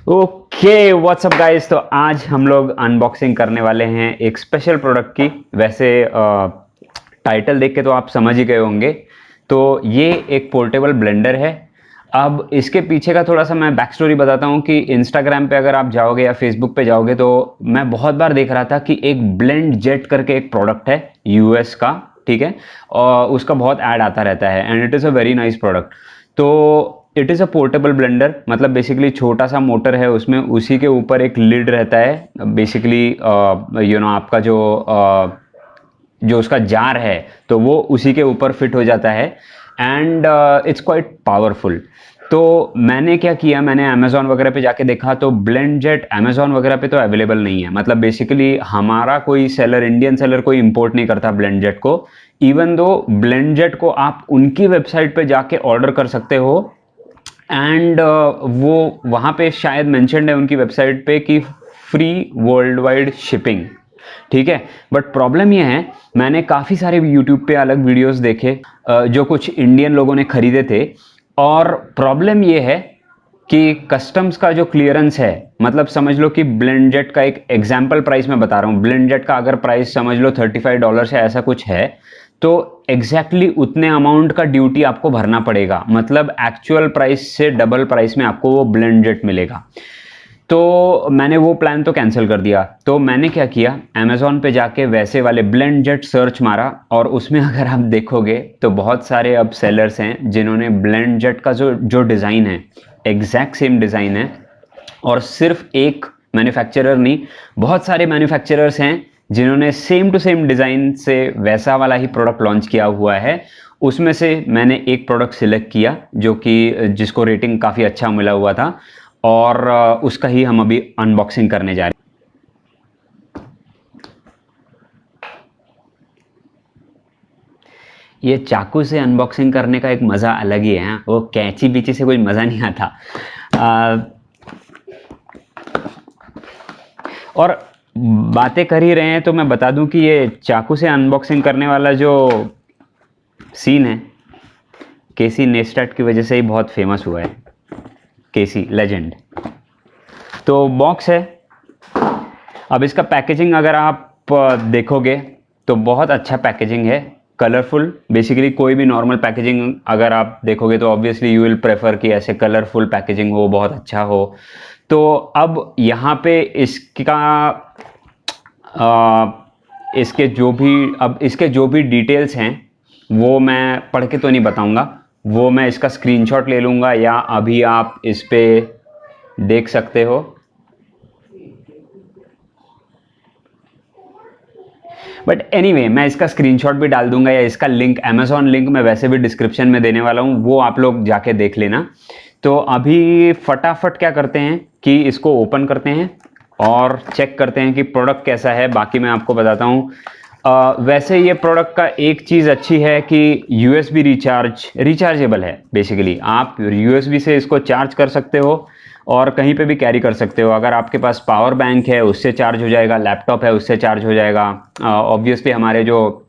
Okay WhatsApp guys. तो आज हम लोग अनबॉक्सिंग करने वाले हैं एक स्पेशल प्रोडक्ट की। वैसे टाइटल देख के तो आप समझ ही गए होंगे। तो ये एक पोर्टेबल ब्लेंडर है। अब इसके पीछे का थोड़ा सा मैं बैक स्टोरी बताता हूँ कि इंस्टाग्राम पे अगर आप जाओगे या फेसबुक पे जाओगे तो मैं बहुत बार देख रहा था कि एक ब्लेंड जेट करके एक प्रोडक्ट है यूएस का, ठीक है, और उसका बहुत ऐड आता रहता है and it is a very nice product. तो it is a portable blender, मतलब बेसिकली छोटा सा मोटर है उसमें, उसी के ऊपर एक लिड रहता है बेसिकली। आपका जो उसका जार है तो वो उसी के ऊपर फिट हो जाता है एंड इट्स क्वाइट पावरफुल। तो मैंने क्या किया, मैंने अमेजोन वगैरह पे जाके देखा तो ब्लेंड जेट अमेजोन वगैरह पे तो अवेलेबल नहीं है। मतलब बेसिकली हमारा कोई सेलर, इंडियन सेलर कोई इंपोर्ट नहीं करता ब्लेंड जेट को। इवन दो ब्लेंड जेट को आप उनकी वेबसाइट पे जाके ऑर्डर कर सकते हो एंड वो वहाँ पे शायद मेंशन्ड है उनकी वेबसाइट पे कि फ्री वर्ल्ड वाइड शिपिंग, ठीक है। बट प्रॉब्लम ये है, मैंने काफ़ी सारे यूट्यूब पे अलग वीडियोस देखे जो कुछ इंडियन लोगों ने खरीदे थे, और प्रॉब्लम ये है कि कस्टम्स का जो क्लियरेंस है, मतलब समझ लो कि ब्लेंड जेट का एक एग्जाम्पल प्राइस मैं बता रहा हूँ, ब्लेंड जेट का अगर प्राइस समझ लो $35 है, ऐसा कुछ है, तो एग्जैक्टली उतने अमाउंट का ड्यूटी आपको भरना पड़ेगा। मतलब एक्चुअल प्राइस से डबल प्राइस में आपको वो ब्लेंड जेट मिलेगा। तो मैंने वो प्लान तो कैंसिल कर दिया। तो मैंने क्या किया, अमेजोन पे जाके वैसे वाले ब्लेंड जेट सर्च मारा, और उसमें अगर आप देखोगे तो बहुत सारे अब सेलर्स हैं जिन्होंने ब्लेंड जेट का जो जो डिज़ाइन है, एग्जैक्ट सेम डिज़ाइन है। और सिर्फ एक मैन्युफैक्चरर नहीं, बहुत सारे मैन्युफैक्चरर्स हैं जिन्होंने सेम टू सेम डिज़ाइन से वैसा वाला ही प्रोडक्ट लॉन्च किया हुआ है। उसमें से मैंने एक प्रोडक्ट सिलेक्ट किया जो कि जिसको रेटिंग काफ़ी अच्छा मिला हुआ था, और उसका ही हम अभी अनबॉक्सिंग करने जा रहे हैं। ये चाकू से अनबॉक्सिंग करने का एक मज़ा अलग ही है, वो कैंची बीची से कोई मज़ा नहीं आता। और बातें कर ही रहे हैं तो मैं बता दूं कि ये चाकू से अनबॉक्सिंग करने वाला जो सीन है, केसी नेस्टेट की वजह से ही बहुत फेमस हुआ है, केसी लेजेंड। तो बॉक्स है। अब इसका पैकेजिंग अगर आप देखोगे तो बहुत अच्छा पैकेजिंग है, कलरफुल। बेसिकली कोई भी नॉर्मल पैकेजिंग अगर आप देखोगे तो ऑब्वियसली यू विल प्रेफर कि ऐसे कलरफुल पैकेजिंग हो, बहुत अच्छा हो। तो अब यहाँ पे इसके जो भी डिटेल्स हैं वो मैं पढ़ के तो नहीं बताऊंगा, वो मैं इसका स्क्रीनशॉट ले लूँगा, या अभी आप इस पे देख सकते हो। बट एनीवे मैं इसका स्क्रीनशॉट भी डाल दूंगा, या इसका लिंक, अमेजॉन लिंक मैं वैसे भी डिस्क्रिप्शन में देने वाला हूँ, वो आप लोग जाके देख लेना। तो अभी फटाफट क्या करते हैं कि इसको ओपन करते हैं और चेक करते हैं कि प्रोडक्ट कैसा है। बाकी मैं आपको बताता हूँ। वैसे ये प्रोडक्ट का एक चीज़ अच्छी है कि यूएसबी रिचार्जेबल है। बेसिकली आप यूएसबी से इसको चार्ज कर सकते हो और कहीं पे भी कैरी कर सकते हो। अगर आपके पास पावर बैंक है उससे चार्ज हो जाएगा, लैपटॉप है उससे चार्ज हो जाएगा, ऑब्वियसली हमारे जो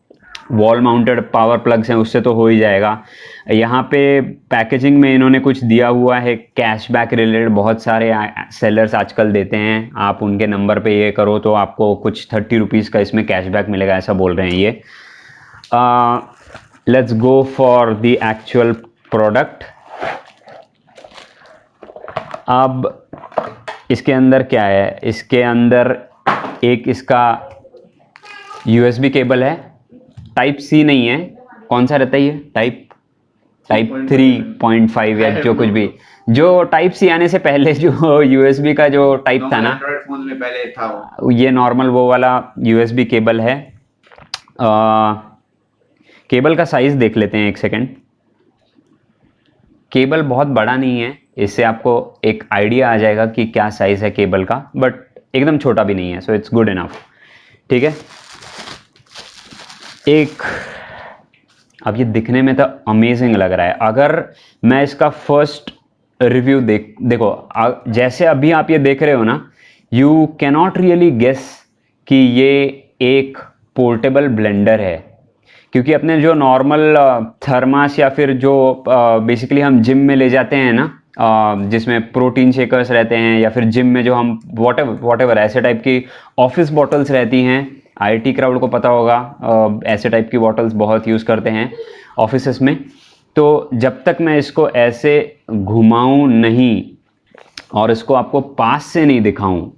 वॉल माउंटेड पावर प्लग्स हैं उससे तो हो ही जाएगा। यहाँ पे पैकेजिंग में इन्होंने कुछ दिया हुआ है कैशबैक रिलेटेड, बहुत सारे सेलर्स आजकल देते हैं, आप उनके नंबर पे ये करो तो आपको कुछ 30 रुपीज़ का इसमें कैशबैक मिलेगा, ऐसा बोल रहे हैं ये। Let's go for the actual product. अब इसके अंदर क्या है, इसके अंदर एक इसका यूएसबी केबल है, टाइप सी नहीं है, कौन सा रहता है ये, टाइप 3.5 या जो कुछ भी, जो टाइप सी आने से पहले जो यूएसबी का जो टाइप था ना, फोन में पहले था वो। ये नॉर्मल वो वाला यूएसबी केबल है। केबल का साइज देख लेते हैं एक सेकेंड। केबल बहुत बड़ा नहीं है, इससे आपको एक आइडिया आ जाएगा कि क्या साइज है केबल का, बट एकदम छोटा भी नहीं है, सो इट्स गुड इनफ, ठीक है। एक, अब ये दिखने में तो अमेजिंग लग रहा है। अगर मैं इसका फर्स्ट रिव्यू देखो, जैसे अभी आप ये देख रहे हो ना, यू कैनॉट रियली गेस कि ये एक पोर्टेबल ब्लेंडर है, क्योंकि अपने जो नॉर्मल थर्मास या फिर जो बेसिकली हम जिम में ले जाते हैं ना, जिसमें प्रोटीन शेकर्स रहते हैं, या फिर जिम में जो हम वॉटेवर ऐसे टाइप की ऑफिस बॉटल्स रहती हैं। आईटी क्राउड को पता होगा, ऐसे टाइप की बॉटल्स बहुत यूज़ करते हैं ऑफिसेस में। तो जब तक मैं इसको ऐसे घुमाऊं नहीं और इसको आपको पास से नहीं दिखाऊं,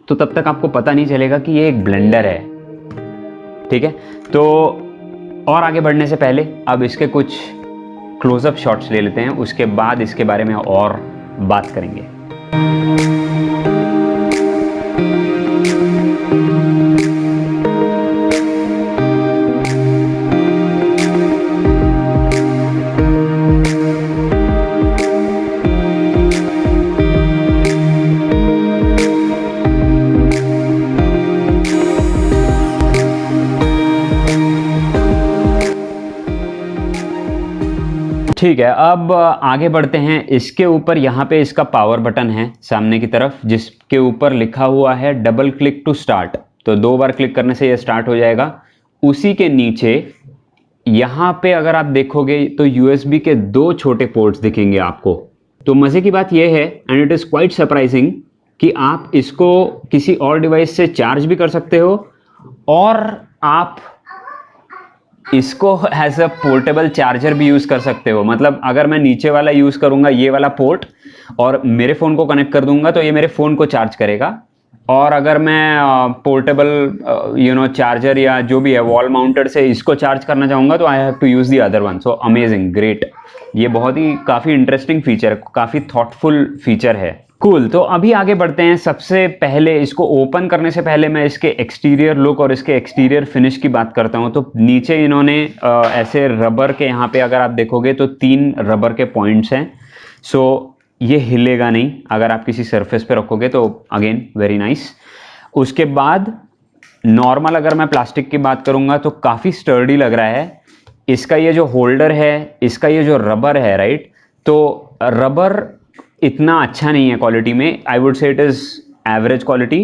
तो तब तक आपको पता नहीं चलेगा कि ये एक ब्लेंडर है। ठीक है, तो और आगे बढ़ने से पहले अब इसके कुछ क्लोजअप शॉट्स ले लेते हैं, उसके बाद इसके बारे में और बात करेंगे। ठीक है, अब आगे बढ़ते हैं। इसके ऊपर यहाँ पे इसका पावर बटन है सामने की तरफ, जिसके ऊपर लिखा हुआ है डबल क्लिक टू स्टार्ट। तो 2 बार क्लिक करने से ये स्टार्ट हो जाएगा। उसी के नीचे यहाँ पे अगर आप देखोगे तो USB के 2 छोटे पोर्ट्स दिखेंगे आपको। तो मज़े की बात यह है, and it is quite surprising, कि आप इसको किसी और डिवाइस से चार्ज भी कर सकते हो, और आप इसको एज अ पोर्टेबल चार्जर भी यूज़ कर सकते हो। मतलब अगर मैं नीचे वाला यूज़ करूँगा, ये वाला पोर्ट, और मेरे फ़ोन को कनेक्ट कर दूंगा, तो ये मेरे फ़ोन को चार्ज करेगा। और अगर मैं पोर्टेबल चार्जर या जो भी है वॉल माउंटेड से इसको चार्ज करना चाहूँगा, तो I have to use the other one. So amazing, great. ये बहुत ही काफ़ी इंटरेस्टिंग फीचर, काफ़ी थॉटफुल फीचर है। कूल। तो अभी आगे बढ़ते हैं। सबसे पहले इसको ओपन करने से पहले मैं इसके एक्सटीरियर लुक और इसके एक्सटीरियर फिनिश की बात करता हूं। तो नीचे इन्होंने ऐसे रबर के, यहाँ पे अगर आप देखोगे तो 3 रबर के पॉइंट्स हैं। सो ये हिलेगा नहीं अगर आप किसी सरफेस पे रखोगे, तो अगेन वेरी नाइस। उसके बाद नॉर्मल अगर मैं प्लास्टिक की बात करूंगा तो काफ़ी स्टर्डी लग रहा है। इसका ये जो होल्डर है, इसका ये जो रबर है, राइट, तो रबर इतना अच्छा नहीं है क्वालिटी में। I would say it is average quality.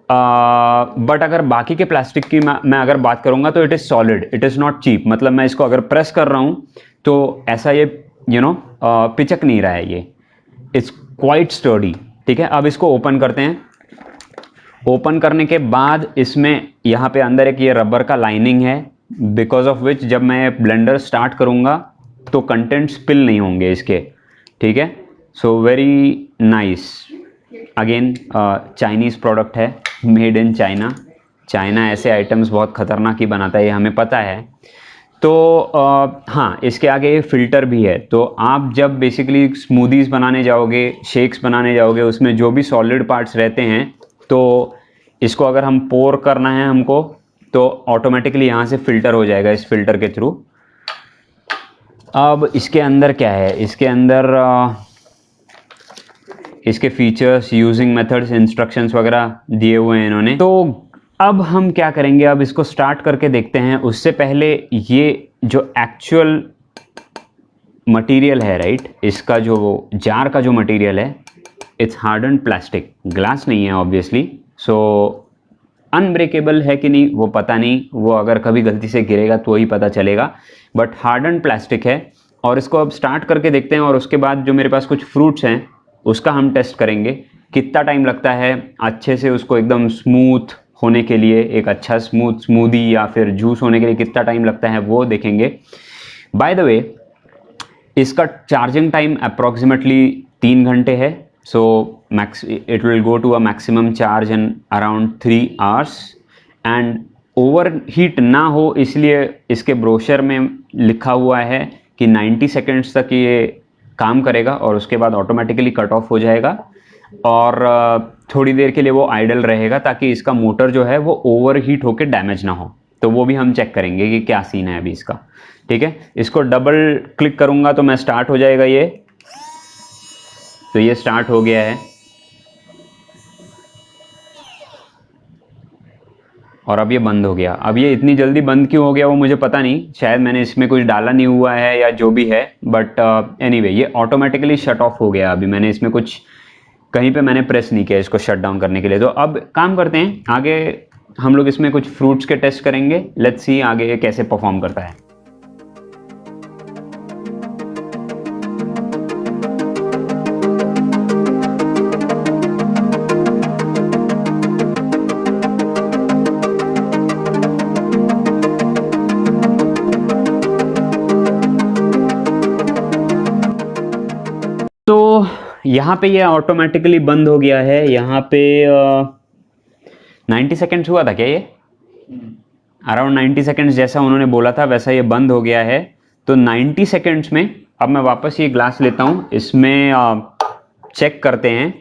But अगर बाकी के प्लास्टिक की मैं अगर बात करूंगा तो it is solid, it is not cheap. मतलब मैं इसको अगर प्रेस कर रहा हूँ तो ऐसा ये पिचक नहीं रहा है, ये इट्स क्वाइट स्टर्डी। ठीक है, अब इसको ओपन करते हैं। ओपन करने के बाद इसमें यहाँ पे अंदर एक ये रबर का लाइनिंग है, बिकॉज ऑफ विच जब मैं ब्लेंडर स्टार्ट करूँगा तो कंटेंट स्पिल नहीं होंगे इसके। ठीक है, so very nice. Again Chinese product है, मेड इन चाइना। चाइना ऐसे आइटम्स बहुत ख़तरनाक ही बनाता है, ये हमें पता है। तो हाँ, इसके आगे फ़िल्टर भी है। तो आप जब बेसिकली स्मूदीज़ बनाने जाओगे, शेक्स बनाने जाओगे, उसमें जो भी सॉलिड पार्ट्स रहते हैं, तो इसको अगर हम पोर करना है हमको, तो ऑटोमेटिकली यहाँ से फ़िल्टर हो जाएगा इस फिल्टर के थ्रू। अब इसके अंदर क्या है, इसके अंदर इसके फीचर्स, यूजिंग मेथड्स, इंस्ट्रक्शंस वगैरह दिए हुए हैं इन्होंने। तो अब हम क्या करेंगे, अब इसको स्टार्ट करके देखते हैं। उससे पहले ये जो एक्चुअल मटेरियल है, राइट, इसका जो जार का जो मटेरियल है, इट्स हार्डन्ड प्लास्टिक, ग्लास नहीं है ऑब्वियसली। सो अनब्रेकेबल है कि नहीं वो पता नहीं, वो अगर कभी गलती से गिरेगा तो ही पता चलेगा, बट हार्डन्ड प्लास्टिक है। और इसको अब स्टार्ट करके देखते हैं, और उसके बाद जो मेरे पास कुछ फ्रूट्स हैं उसका हम टेस्ट करेंगे। कितना टाइम लगता है अच्छे से उसको एकदम स्मूथ होने के लिए, एक अच्छा स्मूदी या फिर जूस होने के लिए कितना टाइम लगता है वो देखेंगे। बाय द वे, इसका चार्जिंग टाइम अप्रॉक्सीमेटली 3 घंटे है। So it will go to a maximum charge in around 3 hours. And over heat ना हो इसलिए इसके ब्रोशर में लिखा हुआ है कि 90 सेकेंड्स तक ये काम करेगा, और उसके बाद ऑटोमेटिकली कट ऑफ हो जाएगा, और थोड़ी देर के लिए वो आइडल रहेगा, ताकि इसका मोटर जो है वो ओवर हीट होकर डैमेज ना हो। तो वो भी हम चेक करेंगे कि क्या सीन है अभी इसका। ठीक है, इसको डबल क्लिक करूंगा तो मैं स्टार्ट हो जाएगा ये। तो ये स्टार्ट हो गया है, और अब ये बंद हो गया। अब ये इतनी जल्दी बंद क्यों हो गया वो मुझे पता नहीं, शायद मैंने इसमें कुछ डाला नहीं हुआ है या जो भी है, बट एनीवे ये ऑटोमेटिकली शट ऑफ हो गया। अभी मैंने इसमें कुछ कहीं पे मैंने प्रेस नहीं किया इसको शट डाउन करने के लिए। तो अब काम करते हैं आगे, हम लोग इसमें कुछ फ्रूट्स के टेस्ट करेंगे। लेट्स सी आगे ये कैसे परफॉर्म करता है। यहाँ पे ये ऑटोमेटिकली बंद हो गया है। यहाँ पे 90 सेकेंड्स हुआ था क्या ये? अराउंड 90 सेकेंड्स जैसा उन्होंने बोला था वैसा ये बंद हो गया है। तो 90 सेकेंड्स में अब मैं वापस ये ग्लास लेता हूँ, इसमें चेक करते हैं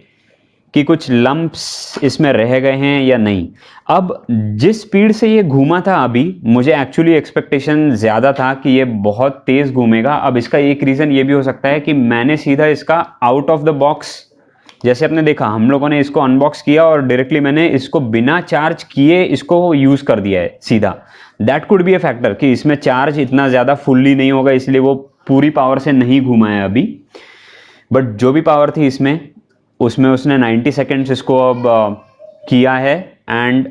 कि कुछ लम्प्स इसमें रह गए हैं या नहीं। अब जिस स्पीड से ये घूमा था अभी, मुझे एक्चुअली एक्सपेक्टेशन ज़्यादा था कि ये बहुत तेज़ घूमेगा। अब इसका एक रीज़न ये भी हो सकता है कि मैंने सीधा इसका आउट ऑफ द बॉक्स, जैसे आपने देखा हम लोगों ने इसको अनबॉक्स किया और डायरेक्टली मैंने इसको बिना चार्ज किए इसको यूज़ कर दिया है सीधा। That could be a factor कि इसमें चार्ज इतना ज़्यादा फुल्ली नहीं होगा, इसलिए वो पूरी पावर से नहीं घूमा है अभी। बट जो भी पावर थी इसमें, उसमें उसने 90 सेकेंड्स इसको अब किया है। एंड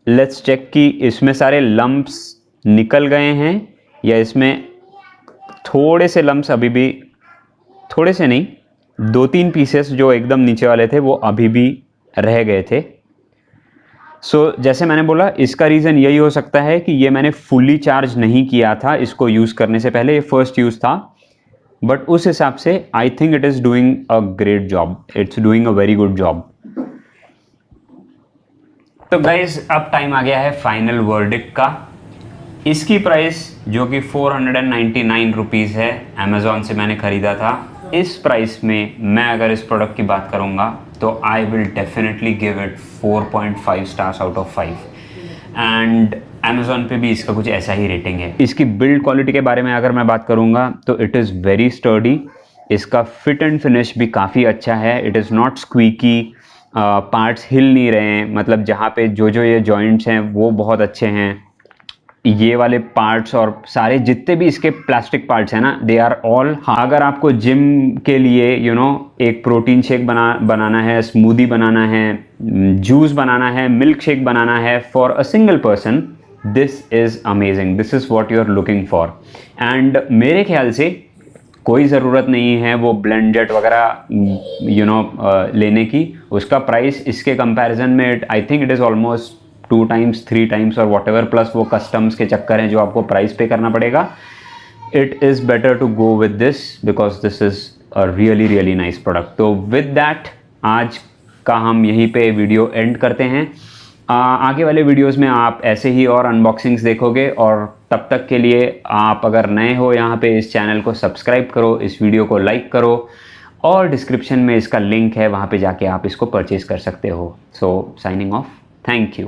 लेट्स चेक कि इसमें सारे लम्प्स निकल गए हैं या इसमें थोड़े से लम्प्स अभी भी, थोड़े से नहीं, 2-3 पीसेस जो एकदम नीचे वाले थे वो अभी भी रह गए थे। जैसे मैंने बोला, इसका रीज़न यही हो सकता है कि ये मैंने फुली चार्ज नहीं किया था इसको यूज़ करने से पहले, ये फर्स्ट यूज़ था। बट उस हिसाब से आई think it is doing a great job, it's doing a very good job. तो गाइज अब टाइम आ गया है फाइनल वर्डिक्ट का। इसकी प्राइस जो कि 499 रुपीज़ है, अमेज़ॉन से मैंने ख़रीदा था। इस प्राइस में मैं अगर इस प्रोडक्ट की बात करूँगा तो I will definitely give it 4.5 stars out of 5। And Amazon पे भी इसका कुछ ऐसा ही रेटिंग है। इसकी बिल्ड क्वालिटी के बारे में अगर मैं बात करूँगा तो इट इज़ वेरी स्टर्डी। इसका फिट एंड फिनिश भी काफ़ी अच्छा है। It is not squeaky, parts हिल नहीं रहे हैं, मतलब जहाँ पे जो ये जॉइंट्स हैं वो बहुत अच्छे हैं। ये वाले पार्ट्स और सारे जितने भी इसके प्लास्टिक पार्ट्स हैं ना, दे आर ऑल। अगर आपको जिम के लिए एक प्रोटीन शेक बनाना है, स्मूदी बनाना है, जूस बनाना है, मिल्क शेक बनाना है for a single person, this is amazing, this is what you are looking for. And मेरे ख्याल से कोई ज़रूरत नहीं है वो ब्लेंडेड वगैरह लेने की। उसका प्राइस इसके कंपैरिजन में I think it is almost 2 times 3 times और वॉट एवर, प्लस वो कस्टम्स के चक्कर हैं जो आपको प्राइस पे करना पड़ेगा। It is better to go with this because this is a really really nice product. तो विद दैट आज का हम यहीं पे वीडियो एंड करते हैं। आगे वाले वीडियोस में आप ऐसे ही और अनबॉक्सिंग्स देखोगे, और तब तक के लिए आप अगर नए हो यहाँ पे इस चैनल को सब्सक्राइब करो, इस वीडियो को लाइक करो, और डिस्क्रिप्शन में इसका लिंक है, वहाँ पे जाके आप इसको परचेज़ कर सकते हो। सो साइनिंग ऑफ, थैंक यू।